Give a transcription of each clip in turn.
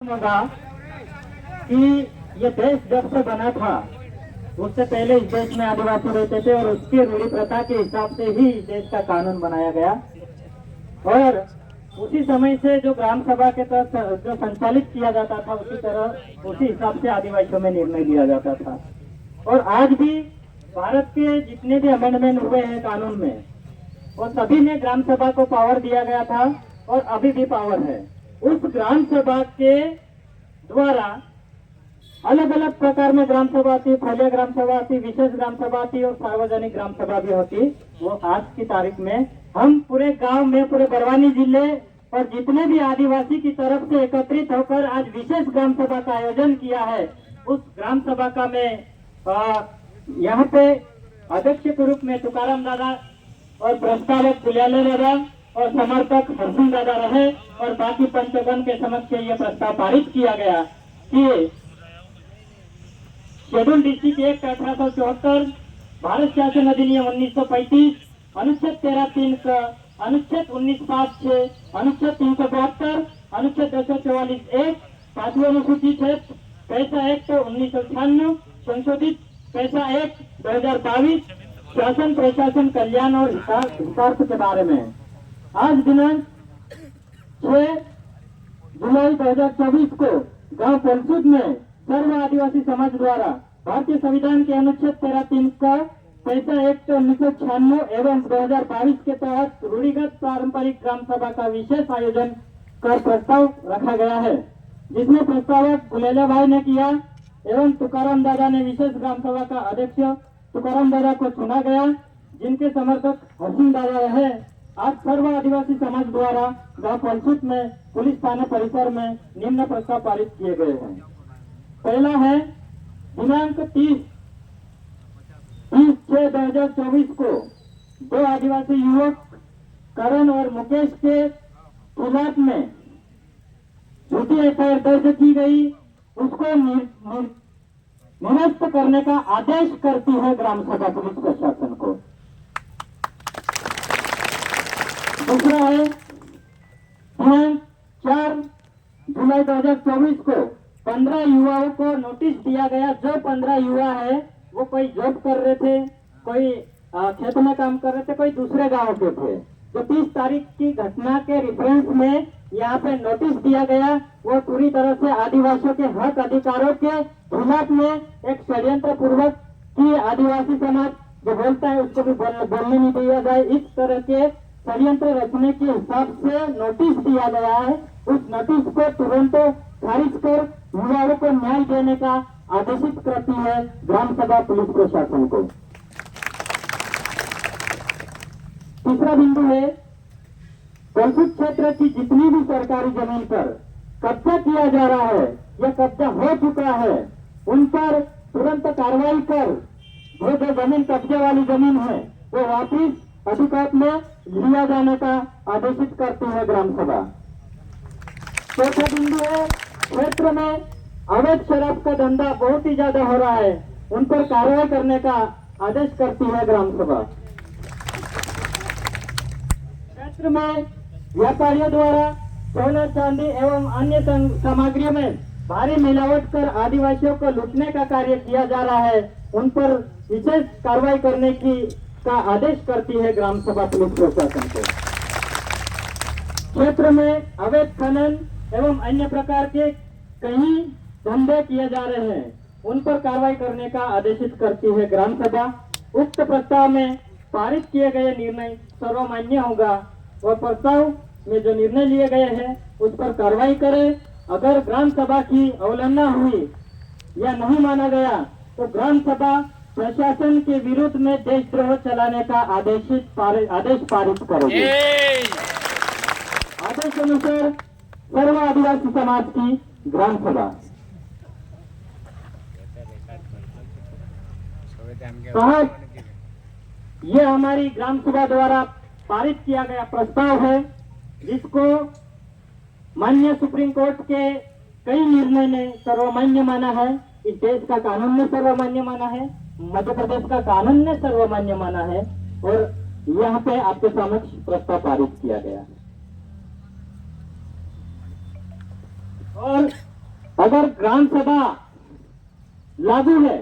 होगा कि ये देश जब से बना था उससे पहले इस देश में आदिवासी रहते थे और उसकी रूढ़ी प्रथा के हिसाब से ही इस देश का कानून बनाया गया और उसी समय से जो ग्राम सभा के तहत जो संचालित किया जाता था उसी तरह उसी हिसाब से आदिवासियों में निर्णय लिया जाता था। और आज भी भारत के जितने भी अमेंडमेंट हुए हैं कानून में वो सभी में ग्राम सभा को पावर दिया गया था और अभी भी पावर है। उस ग्राम सभा के द्वारा अलग अलग प्रकार में ग्राम सभा आती, फलिया ग्राम सभा आती, विशेष ग्राम सभा आती और सार्वजनिक ग्राम सभा भी होती। वो आज की तारीख में हम पूरे गांव में, पूरे बड़वानी जिले और जितने भी आदिवासी की तरफ से एकत्रित होकर आज विशेष ग्राम सभा का आयोजन किया है। उस ग्राम सभा का में यहाँ पे अध्यक्ष के रूप में तुकाराम दादा और प्रस्तावक गुल्याले दादा और समर्थक हरसिंह दादा रहे और बाकी पंचगण के समक्ष ये प्रस्ताव पारित किया गया कि शेड्यूल डिस्ट्रिक्ट एक्ट 1874, भारत शासन अधिनियम 1935, अनुच्छेद 13(3) का, अनुच्छेद 19(5)(6), अनुच्छेद 372, अनुच्छेद 244(1), 5वीं अनुसूची 6, पैसा एक्ट 1996 संशोधित, पैसा एक्ट 2022, शासन प्रशासन कल्याण और हितार्थ के बारे में आज दिनांक 6 जुलाई 2024 को गांव पलसूद में सर्व आदिवासी समाज द्वारा भारतीय संविधान के अनुच्छेद 13(3) का, पैसा एक्ट 1996 एवं 2022 के तहत रूढ़िगत पारंपरिक ग्राम सभा का विशेष आयोजन कर प्रस्ताव रखा गया है, जिसमें प्रस्तावक गुलेला भाई ने किया एवं तुकाराम दादा ने विशेष ग्राम सभा का अध्यक्ष तुकाराम दादा को चुना गया, जिनके समर्थक हरसिंह दादा रहे। आज सर्व आदिवासी समाज द्वारा गांव पलसूद में पुलिस थाना परिसर में निम्न प्रस्ताव पारित किए गए हैं। पहला है दिनांक 30/6/2024 को दो आदिवासी युवक करण और मुकेश के खिलाफ में झूठी एफआईआर दर्ज की गई, उसको निरस्त करने का आदेश करती है ग्राम सभा पुलिस प्रशासन को। दूसरा है दिनांक 4 जुलाई 2024 को 15 युवाओं को नोटिस दिया गया। जो 15 युवा है वो कोई जॉब कर रहे थे, कोई खेत में काम कर रहे थे, कोई दूसरे गांव के थे। जो 30 तारीख की घटना के रेफरेंस में यहाँ पे नोटिस दिया गया वो पूरी तरह से आदिवासियों के हक अधिकारों के खिलाफ में एक षड्यंत्र पूर्वक की आदिवासी समाज जो बोलता है उसको भी बोलने नहीं दिया जाए, इस तरह के षड्यंत्र रचने के हिसाब से नोटिस दिया गया है। उस नोटिस को तुरंत खारिज कर युवाओं को न्याय देने का आदेशित करती है ग्राम सभा पुलिस प्रशासन को। तीसरा बिंदु है पलसूद क्षेत्र की जितनी भी सरकारी जमीन पर कब्जा किया जा रहा है या कब्जा हो चुका है उन पर तुरंत कार्रवाई कर जो जमीन कब्जे वाली जमीन है वो वापिस अधिकार में लिया जाने का आदेशित करती है ग्राम सभा। चौथा बिंदु है क्षेत्र में अवैध शराब का धंधा बहुत ही ज्यादा हो रहा है, उन पर कार्रवाई करने का आदेश करती है ग्राम सभा। क्षेत्र में व्यापारियों द्वारा सोना चांदी एवं अन्य सामग्रियों में भारी मिलावट कर आदिवासियों को लूटने का कार्य किया जा रहा है, उन पर विशेष कार्रवाई करने का आदेश करती है ग्राम सभा पुलिस प्रशासन को। क्षेत्र में अवैध खनन एवं अन्य प्रकार के कई धंधे किए जा रहे हैं, उन पर कार्रवाई करने का आदेशित करती है ग्राम सभा। उक्त प्रस्ताव में पारित किए गए निर्णय सर्वमान्य होगा और प्रस्ताव में जो निर्णय लिए गए हैं उस पर कार्रवाई करें। अगर ग्राम सभा की अवहेलना हुई या नहीं माना गया तो ग्राम सभा प्रशासन के विरुद्ध में देशद्रोह चलाने का आदेश पारित करेगी। आदेश अनुसार सर्व आदिवासी समाज की ग्राम सभा। ये हमारी ग्राम सभा द्वारा पारित किया गया प्रस्ताव है, जिसको माननीय सुप्रीम कोर्ट के कई निर्णय ने सर्वमान्य माना है। इस देश का कानून ने सर्वमान्य माना है, मध्य प्रदेश का कानून ने सर्वमान्य माना है और यहाँ पे आपके समक्ष प्रस्ताव पारित किया गया। और अगर ग्राम सभा लागू है,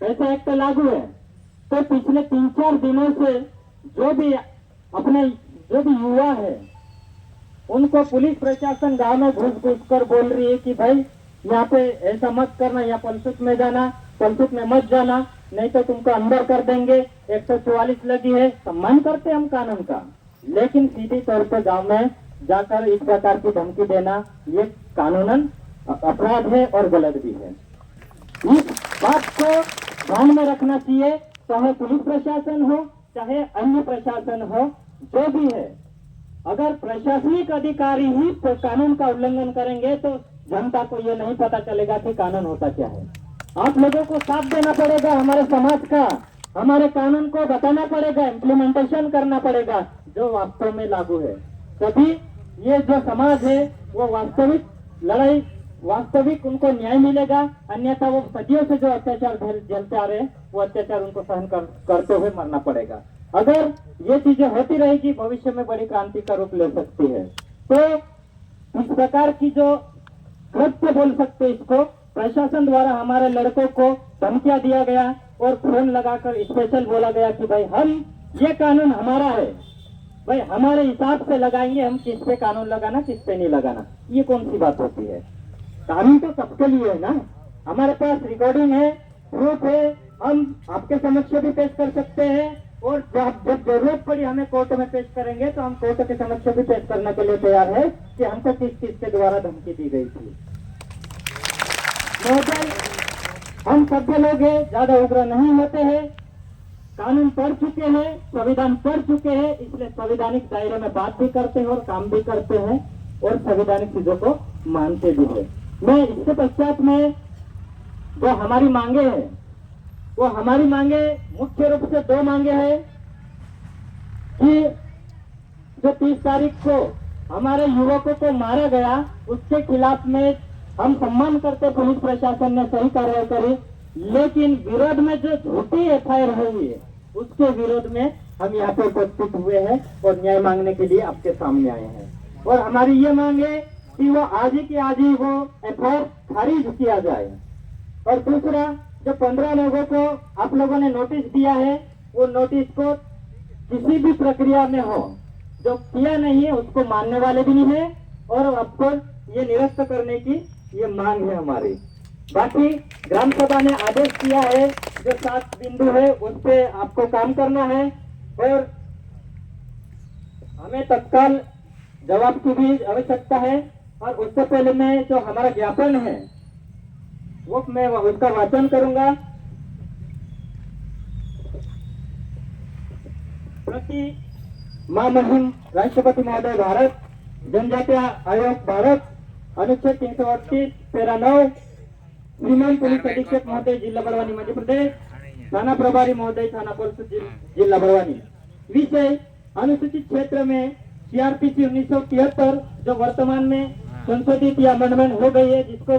पैसा एक्ट लागू है, तो पिछले 3-4 दिनों से जो भी युवा है उनको पुलिस प्रशासन गांव में घुस घुस कर बोल रही है कि भाई यहाँ पे ऐसा मत करना, यहाँ पलसुत में जाना, पलसुत में मत जाना, नहीं तो तुमको अंदर कर देंगे। 144 लगी है, सम्मान करते हम कानून का, लेकिन सीधी तौर पर गांव में जाकर इस प्रकार की धमकी देना ये कानूनन अपराध है और गलत भी है। इस बात को ध्यान में रखना चाहिए, चाहे पुलिस प्रशासन हो चाहे अन्य प्रशासन हो, जो भी है। अगर प्रशासनिक अधिकारी ही कानून का उल्लंघन करेंगे तो जनता को ये नहीं पता चलेगा कि कानून होता क्या है। आप लोगों को साथ देना पड़ेगा, हमारे समाज का, हमारे कानून को बताना पड़ेगा, इम्प्लीमेंटेशन करना पड़ेगा जो वास्तव में लागू है। तभी ये जो समाज है वो वास्तविक उनको न्याय मिलेगा, अन्यथा वो सदियों से जो अत्याचार झेलते आ रहे हैं वो अत्याचार उनको सहन करते हुए मरना पड़ेगा। अगर ये चीजें होती रहेगी भविष्य में बड़ी क्रांति का रूप ले सकती है। तो इस प्रकार की जो कृत्य बोल सकते इसको, प्रशासन द्वारा हमारे लड़कों को धमकियां दिया गया और फोन लगाकर स्पेशल बोला गया कि भाई हम ये कानून हमारा है, भाई हमारे हिसाब से लगाएंगे, हम किस पे कानून लगाना किस पे नहीं लगाना। ये कौन सी बात होती है? कानून तो सबके लिए है ना। हमारे पास रिकॉर्डिंग है, प्रूफ है, हम आपके समक्ष भी पेश कर सकते हैं और जब जरूरत पड़ी हमें कोर्ट में पेश करेंगे तो हम कोर्ट के समक्ष भी पेश करने के लिए तैयार है कि हमको किस चीज के द्वारा धमकी दी गई थी। हम सभ्य लोग हैं, ज्यादा उग्र नहीं होते हैं, कानून पढ़ चुके हैं, संविधान पढ़ चुके हैं, इसलिए संवैधानिक दायरे में बात भी करते हैं और काम भी करते हैं और संवैधानिक चीजों को मानते भी है। मैं इसके पश्चात में जो हमारी मांगे हैं वो हमारी मांगे मुख्य रूप से 2 मांगे हैं कि जो 30 तारीख को हमारे युवकों को मारा गया उसके खिलाफ में हम सम्मान करते, पुलिस प्रशासन ने सही कार्रवाई करी, लेकिन विरोध में जो झूठी FIR हुई है उसके विरोध में हम यहाँ पे उपस्थित हुए हैं और न्याय मांगने के लिए आपके सामने आए हैं। और हमारी ये मांग है कि वो आज ही के आज ही वो FIR खारिज किया जाए। और दूसरा, जो 15 लोगों को आप लोगों ने नोटिस दिया है वो नोटिस को किसी भी प्रक्रिया में हो, जो किया नहीं है उसको मानने वाले भी नहीं है और आपको ये निरस्त करने की ये मांग है हमारी। बाकी ग्राम सभा ने आदेश किया है, जो 7 बिंदु है उस पे आपको काम करना है और हमें तत्काल जवाब की भी आवश्यकता है। और उससे पहले मैं जो हमारा ज्ञापन है वो मैं उसका वाचन करूंगा। प्रति मां महिम राष्ट्रपति महोदय भारत, जनजातीय आयोग भारत, अनुच्छेद 338 पैरा 9, श्रीमान पुलिस अधीक्षक महोदय जिला बड़वानी मध्य प्रदेश, थाना प्रभारी महोदय थाना पलसुत जिला बड़वानी। विषय अनुसूचित क्षेत्र में CRPC 1973 जो वर्तमान में संशोधित या अमेंडमेंट हो गई है, जिसको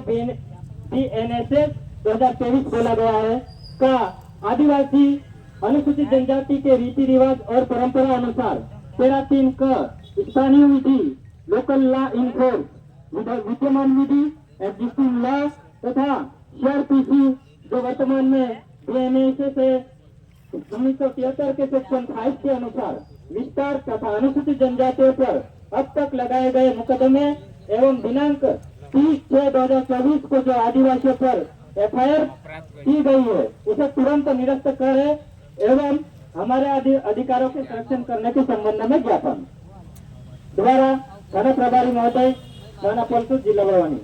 BNSS 2023 बोला गया है, का आदिवासी अनुसूचित जनजाति के रीति रिवाज और परंपरा अनुसार 13(3) का स्थानीय विधि लोकल लॉ इन फोर्स, विद्यमान विधि एग्जिस्टिंग लॉ तथा CRPC जो वर्तमान में BNSS 1973 के सेक्शन 5 के अनुसार विस्तार तथा अनुसूचित जनजातियों पर अब तक लगाए गए मुकदमे एवं दिनांक 30/6/2024 को जो आदिवासियों पर FIR की गई है उसे तुरंत निरस्त करे एवं हमारे अधिकारों के संरक्षण करने के संबंध में ज्ञापन द्वारा थाना प्रभारी महोदय थाना पलसुत जिला बड़वानी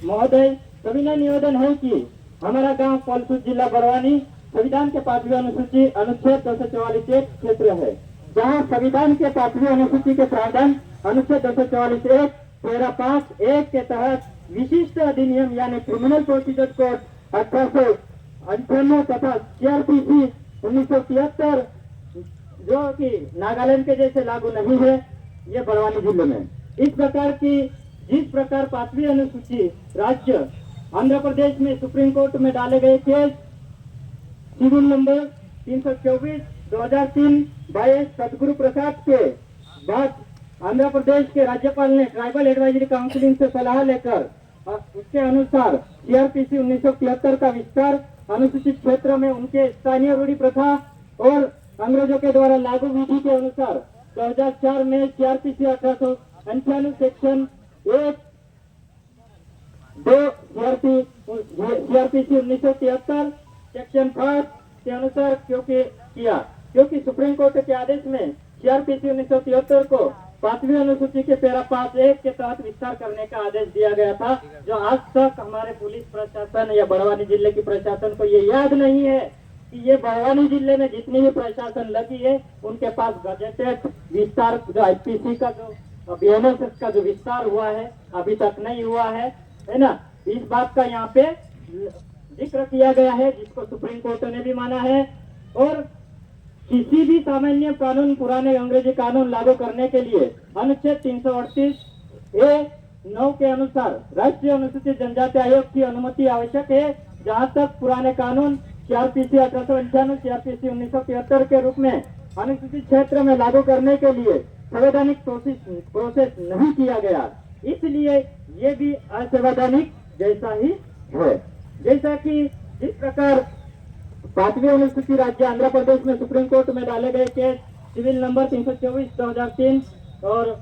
महोदय, सविनय निवेदन है कि हमारा गांव पलसुत जिला बड़वानी संविधान के 5वीं अनुसूची अनुच्छेद 244 क्षेत्र है, जहां संविधान के 5वीं अनुसूची के प्रावधान अनुच्छेद 244 पैरा 5(1) के तहत विशिष्ट अधिनियम यानी क्रिमिनल प्रोसीजर कोड 1898 तथा CRPC 1973 जो कि नागालैंड के जैसे लागू नहीं है ये बड़वानी जिले में। इस प्रकार की जिस प्रकार 5वीं अनुसूची राज्य आंध्र प्रदेश में सुप्रीम कोर्ट में डाले गए केस सिविल नंबर 324/2003 बाय सदगुरु प्रसाद के बाद आंध्र प्रदेश के राज्यपाल ने ट्राइबल एडवाइजरी काउंसिलिंग से सलाह लेकर उसके अनुसार सीआरपीसी 1973 का विस्तार अनुसूचित क्षेत्र में उनके स्थानीय रूढ़ी प्रथा और अंग्रेजों के द्वारा लागू विधि के अनुसार 2004 में सीआरपीसी 1898 सेक्शन 1-2 सीआरपीसी 1973 सेक्शन 5 के अनुसार क्योंकि सुप्रीम कोर्ट के आदेश में सीआरपीसी 1973 को 5वीं अनुसूची के पैरा 5(1) के तहत विस्तार करने का आदेश दिया गया था, जो आज तक हमारे पुलिस प्रशासन या बड़वानी जिले की प्रशासन को ये याद नहीं है कि ये बड़वानी जिले में जितनी भी प्रशासन लगी है उनके पास गजेटेड विस्तार जो आईपीसी का जो बीएनएसएस का जो विस्तार हुआ है अभी तक नहीं हुआ है ना। इस बात का यहाँ पे जिक्र किया गया है, जिसको सुप्रीम कोर्ट ने भी माना है। और किसी भी सामान्य कानून, पुराने अंग्रेजी कानून लागू करने के लिए अनुच्छेद 338(a)(9) के अनुसार राष्ट्रीय अनुसूचित जनजाति आयोग की अनुमति आवश्यक है। जहां तक पुराने कानून सीआरपीसी 1898, सीआरपीसी 1973 के रूप में अनुसूचित क्षेत्र में लागू करने के लिए संवैधानिक प्रोसेस नहीं किया गया, इसलिए ये भी असंवैधानिक जैसा ही है। जैसा कि जिस प्रकार 5वीं अनुसूची राज्य आंध्र प्रदेश में सुप्रीम कोर्ट में डाले गए केस सिविल नंबर 324/2003 और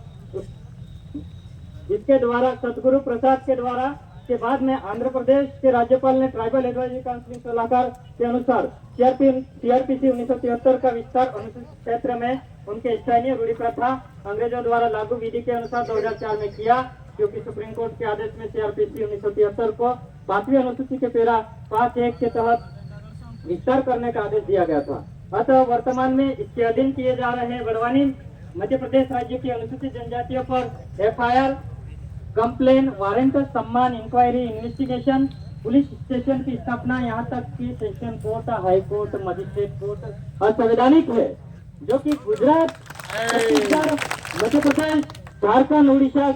इसके द्वारा सतगुरु प्रसाद के द्वारा के बाद में आंध्र प्रदेश के राज्यपाल ने ट्राइबल एडवाइजरी काउंसिल सलाहकार के अनुसार सीआरपीसी 1973 का विस्तार अनुसूचित क्षेत्र में उनके स्थानीय रूढ़ी प्रथा अंग्रेजों द्वारा लागू विधि के अनुसार 2004 में किया, क्योंकि सुप्रीम कोर्ट के आदेश में सीआरपीसी 1973 को 5वीं अनुसूची के पैरा 5(1) के तहत विस्तार करने का आदेश दिया गया था। अतः वर्तमान में इसके अधीन किए जा रहे हैं बड़वानी मध्य प्रदेश राज्य की अनुसूचित जनजातियों पर FIR, complaint, warrant, summons, inquiry, investigation, police station की स्थापना, यहाँ तक कि session court, high court, magistrate court असंवैधानिक है, जो कि Gujarat, Chhattisgarh, Madhya Pradesh, Jharkhand, Orissa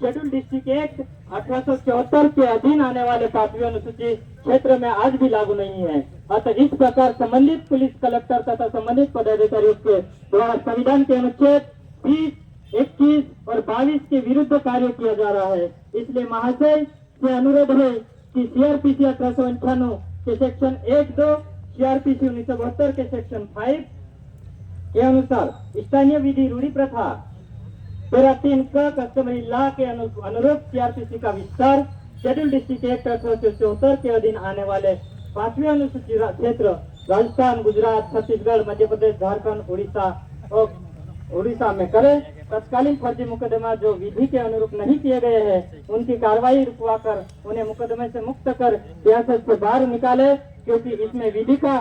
schedule district act 1874 के अधीन आने वाले 5वीं अनुसूची क्षेत्र में आज भी लागू नहीं है। अतः इस प्रकार संबंधित पुलिस कलेक्टर तथा संबंधित पदाधिकारियों के द्वारा संविधान के अनुच्छेद 30, 21 और 22 के विरुद्ध कार्य किया जा रहा है। इसलिए महाशय से अनुरोध है कि सीआरपीसी 1898 के सेक्शन 1-2, सीआरपीसी 1972 के सेक्शन 5 के अनुसार स्थानीय विधि रूढ़ी प्रथा पैरा 3 का कस्टमरी लॉ के अनुरूप सीआरपीसी का विस्तार शेड्यूल डिस्ट्रिक्ट एक्ट 1874 के अधीन आने वाले 5वीं अनुसूची क्षेत्र राजस्थान, गुजरात, छत्तीसगढ़, मध्य प्रदेश, झारखंड, उड़ीसा में करे। तत्कालीन फर्जी मुकदमा जो विधि के अनुरूप नहीं किए गए हैं उनकी कार्रवाई रुकवाकर उन्हें मुकदमे से मुक्त कर सियासत से बाहर निकाले, क्योंकि इसमें विधि का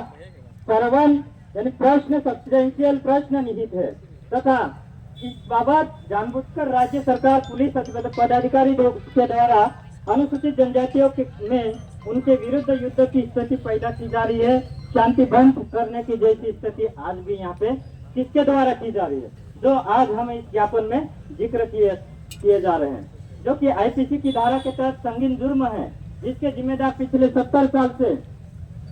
सरवन यानी प्रश्न, सब्सटेंशियल प्रश्न निहित है तथा इस बाबत जानबूझकर राज्य सरकार, पुलिस पदाधिकारी के द्वारा अनुसूचित जनजातियों में उनके विरुद्ध युद्ध की स्थिति पैदा की जा रही है। शांति भंग करने की जैसी स्थिति आज भी यहाँ पे किसके द्वारा की जा रही है, जो आज हम इस ज्ञापन में जिक्र किए जा रहे हैं, जो कि आईपीसी की धारा के तहत संगीन जुर्म है, जिसके जिम्मेदार पिछले 70 साल से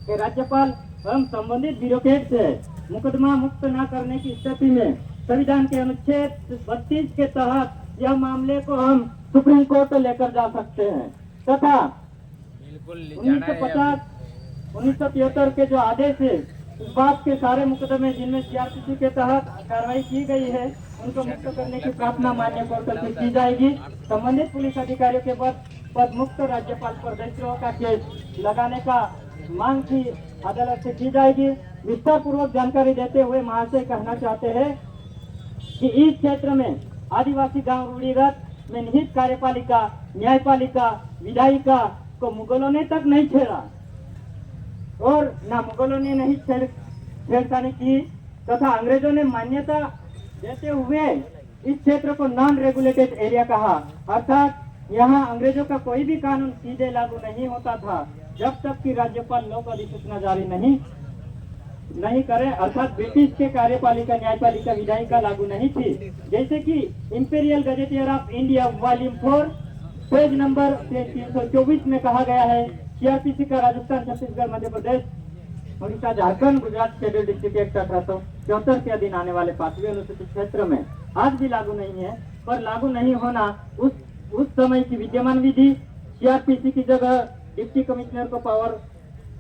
के राज्यपाल एवं संबंधित ब्यूरोक्रेट से मुकदमा मुक्त न करने की स्थिति में संविधान के अनुच्छेद 32 के तहत यह मामले को हम सुप्रीम कोर्ट लेकर जा सकते हैं तथा 1973 के जो आदेश है इस बात के सारे मुकदमे जिनमें सीआरपीसी के तहत कार्रवाई की गई है उनको मुक्त करने की प्रार्थना मान्य कोर्ट से की जाएगी। संबंधित पुलिस अधिकारियों के पद मुक्त राज्यपाल पर देशद्रोह का केस लगाने का मांग की अदालत से की जाएगी। विस्तार पूर्वक जानकारी देते हुए महाशय कहना चाहते हैं कि इस क्षेत्र में आदिवासी गांव रूढ़िगत में निहित कार्यपालिका, न्यायपालिका, विधायिका को मुगलों ने तक नहीं छेड़ा और ना मुगलों ने नहीं छेड़छाड़ी की तथा अंग्रेजों ने मान्यता देते हुए इस क्षेत्र को नॉन रेगुलेटेड एरिया कहा, अर्थात यहाँ अंग्रेजों का कोई भी कानून सीधे लागू नहीं होता था जब तक कि राज्यपाल लोक अधिसूचना जारी नहीं करे, अर्थात ब्रिटिश के कार्यपालिका, न्यायपालिका, विधायिका लागू नहीं थी। जैसे कि imperial gazetteer of India volume 4 page number 324 में कहा गया है, सीआरपीसी का Rajasthan, Chhattisgarh, Madhya Pradesh, Orissa, Jharkhand, Gujarat schedule district act 1874 के अधीन आने वाले 5वीं अनुसूचित क्षेत्र में आज भी लागू नहीं है, पर लागू नहीं होना उस समय की विद्यमान विधि सीआरपीसी की जगह डिप्टी कमिश्नर को पावर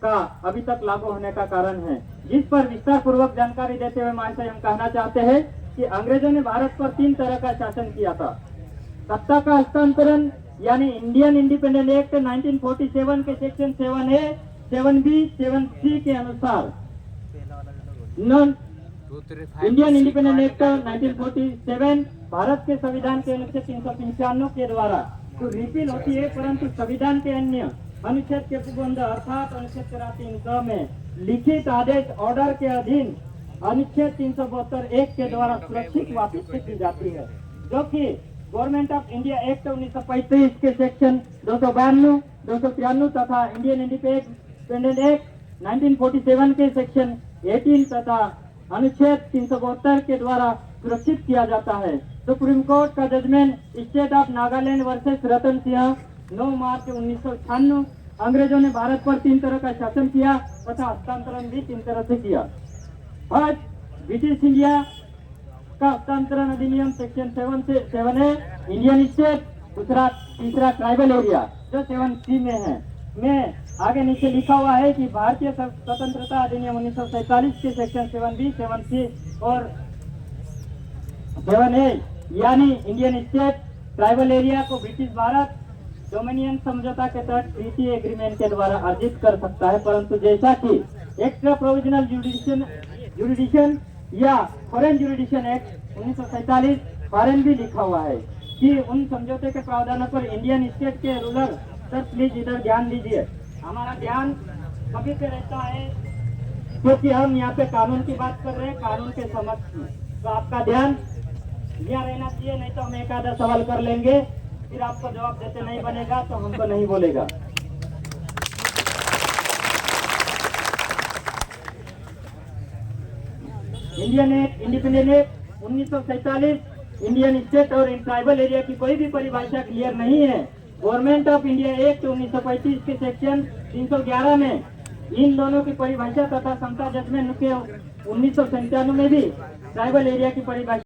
का अभी तक लागू होने का कारण है, जिस पर विस्तार पूर्वक जानकारी देते हुए महाशय हम कहना चाहते हैं कि अंग्रेजों ने भारत पर 3 तरह का शासन किया था। सत्ता का हस्तांतरण यानी इंडियन इंडिपेंडेंट एक्ट 1947 के सेक्शन 7A, 7B, 7C के अनुसार इंडियन इंडिपेंडेंट एक्ट 1947 भारत के संविधान के अनुच्छेद 395 के द्वारा तो रिपील होती है, परंतु संविधान के अन्य अनुच्छेद के उपबंध अर्थात अनुच्छेद 83 में लिखित आदेश ऑर्डर के अधीन अनुच्छेद 372(1) के द्वारा सुरक्षित वापिस की जाती है, जो कि गवर्नमेंट ऑफ इंडिया एक्ट 1935 के सेक्शन 292, 293 तथा इंडियन इंडिपेंडेंट एक्ट 1947 के सेक्शन 18 तथा अनुच्छेद 372 के द्वारा सुरक्षित किया जाता है। सुप्रीम कोर्ट का judgment state of Nagaland versus Ratan Singh 9 March 1996। अंग्रेजों ने भारत पर 3 तरह का शासन किया तथा हस्तांतरण भी 3 तरह से किया। फर्स्ट, ब्रिटिश इंडिया का हस्तांतरण अधिनियम सेक्शन 7A इंडियन स्टेट। दूसरा, तीसरा ट्राइबल एरिया जो 7C में है। में आगे नीचे लिखा हुआ है कि भारतीय स्वतंत्रता अधिनियम 1947 के सेक्शन 7B, 7C और 7A यानी इंडियन स्टेट ट्राइबल एरिया को ब्रिटिश भारत डोमिनियन समझौता के तहत ट्रीटी एग्रीमेंट के द्वारा अर्जित कर सकता है, परंतु जैसा कि एक्स्ट्रा प्रोविजनल जुरिडिक्शन या फॉरेन जुरिडिक्शन एक्ट 1947 फॉरेन भी लिखा हुआ है कि उन समझौते के प्रावधानों पर इंडियन स्टेट के रूलर सर प्लीज इधर ध्यान दीजिए। हमारा ध्यान सभी पे रहता है क्योंकि हम यहाँ पे कानून की बात कर रहे हैं, कानून के समक्ष में, तो आपका ध्यान यहाँ रहना चाहिए, नहीं तो हम एक आधा सवाल कर लेंगे, फिर आपको जवाब देते नहीं बनेगा तो हमको नहीं बोलेगा। Indian independent act 1947 Indian state और ट्राइबल एरिया की कोई भी परिभाषा क्लियर नहीं है। गवर्नमेंट ऑफ इंडिया एक्ट 1935 के सेक्शन 311 में इन दोनों की परिभाषा तथा समता जजमेंट के 1997 में भी ट्राइबल एरिया की परिभाषा